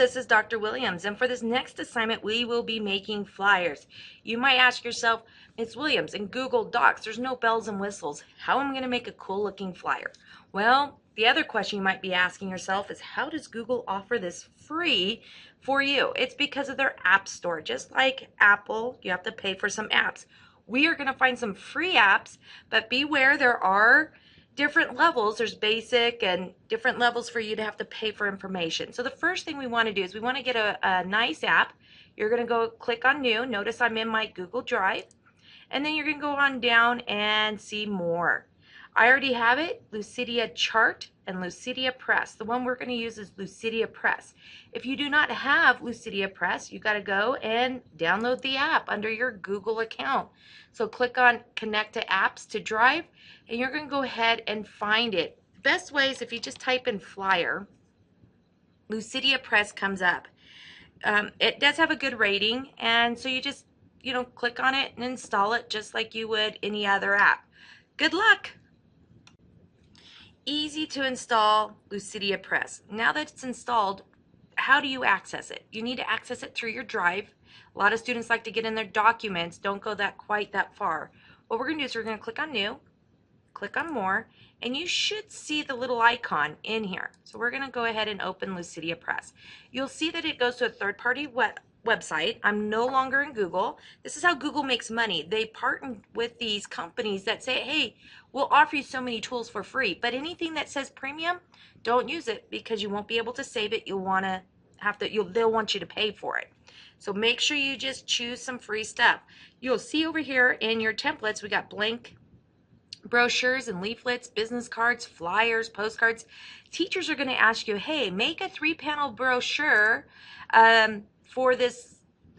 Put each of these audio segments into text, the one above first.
this is Dr. Williams, and for this next assignment, we will be making flyers. You might ask yourself, Ms. Williams, in Google Docs, there's no bells and whistles. How am I going to make a cool looking flyer? Well, the other question you might be asking yourself is, how does Google offer this free for you? It's because of their app store. Just like Apple, you have to pay for some apps. We are going to find some free apps, but beware, there are different levels. There's basic and different levels for you to have to pay for information. So the first thing we want to do is we want to get a nice app. You're going to go click on new. Notice I'm in my Google Drive. And then you're going to go on down and see more. I already have it, Lucidia Chart and Lucidia Press. The one we're going to use is Lucidia Press. If you do not have Lucidia Press, you got to go and download the app under your Google account. So click on Connect to Apps to Drive, and you're going to go ahead and find it. The best way is if you just type in flyer, Lucidia Press comes up. It does have a good rating, and so you just click on it and install it just like you would any other app. Good luck! Easy to install Lucidia Press. Now that it's installed, how do you access it? You need to access it through your drive. A lot of students like to get in their documents, don't go quite that far. What we're going to do is we're going to click on new, click on more, and you should see the little icon in here. So we're going to go ahead and open Lucidia Press. You'll see that it goes to a third-party website. I'm no longer in Google. This is how Google makes money. They partner with these companies that say, hey, we'll offer you so many tools for free, but anything that says premium, don't use it because you won't be able to save it. They'll want you to pay for it. So make sure you just choose some free stuff. You'll see over here in your templates, we got blank brochures and leaflets, business cards, flyers, postcards. Teachers are going to ask you, hey, make a 3-panel brochure for this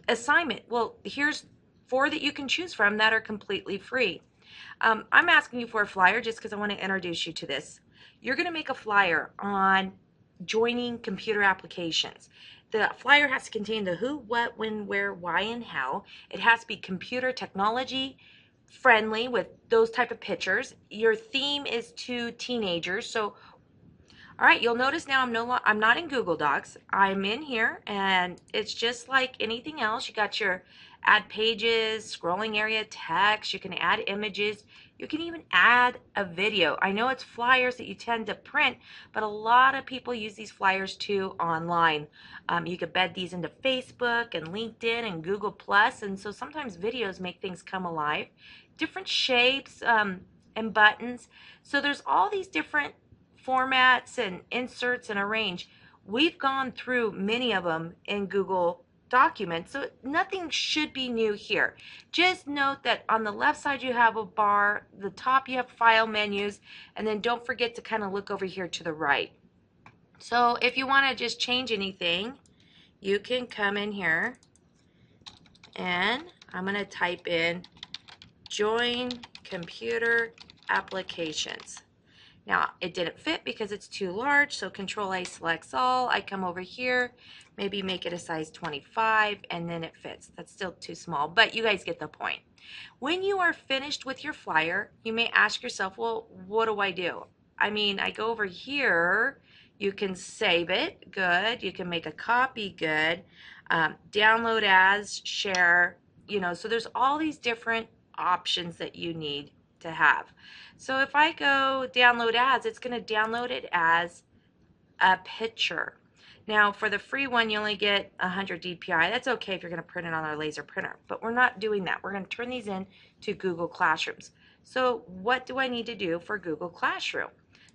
assignment. Well, here's 4 that you can choose from that are completely free. I'm asking you for a flyer just because I want to introduce you to this. You're going to make a flyer on joining computer applications. The flyer has to contain the who, what, when, where, why, and how. It has to be computer technology friendly with those type of pictures. Your theme is to teenagers. So all right, you'll notice now I'm not in Google Docs. I'm in here, and it's just like anything else. You got your add pages, scrolling area, text. You can add images. You can even add a video. I know it's flyers that you tend to print, but a lot of people use these flyers too online. You could bed these into Facebook and LinkedIn and Google Plus, and so sometimes videos make things come alive. Different shapes and buttons. So there's all these different formats and inserts and arrange. We've gone through many of them in Google Documents, so nothing should be new here. Just note that on the left side you have a bar, the top you have file menus, and then don't forget to kind of look over here to the right. So if you want to just change anything, you can come in here, and I'm going to type in join computer applications. Now, it didn't fit because it's too large, so Control-A selects all. I come over here, maybe make it a size 25, and then it fits. That's still too small, but you guys get the point. When you are finished with your flyer, you may ask yourself, well, what do I do? I mean, I go over here. You can save it, good. You can make a copy, good. Download as, share, so there's all these different options that you need to have. So if I go download as, it's going to download it as a picture. Now for the free one, you only get 100 DPI. That's okay if you're going to print it on our laser printer, but we're not doing that. We're going to turn these in to Google Classrooms. So what do I need to do for Google Classroom?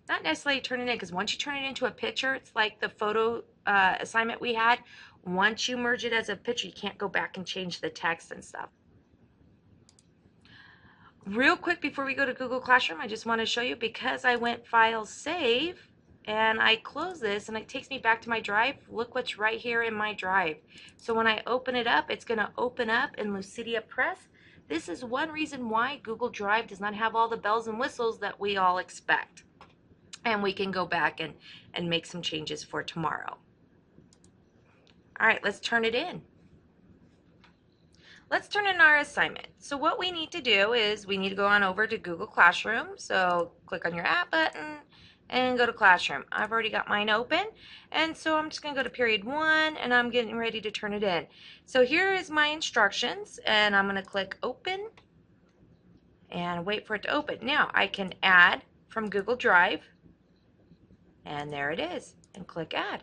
Not necessarily turn it in, because once you turn it into a picture, it's like the photo assignment we had. Once you merge it as a picture, you can't go back and change the text and stuff. Real quick before we go to Google Classroom, I just want to show you, because I went File, Save, and I close this, and it takes me back to my drive. Look what's right here in my drive. So when I open it up, it's going to open up in Lucidia Press. This is one reason why Google Drive does not have all the bells and whistles that we all expect. And we can go back and make some changes for tomorrow. All right, let's turn it in. Let's turn in our assignment. So what we need to do is we need to go on over to Google Classroom. So click on your app button, and go to classroom. I've already got mine open, and so I'm just going to go to period 1, and I'm getting ready to turn it in. So here is my instructions, and I'm going to click open and wait for it to open. Now I can add from Google Drive, and there it is, and click add.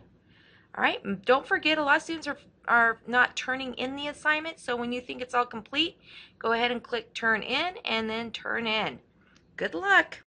All right, don't forget, a lot of students are not turning in the assignment, so when you think it's all complete, go ahead and click turn in and then turn in. Good luck.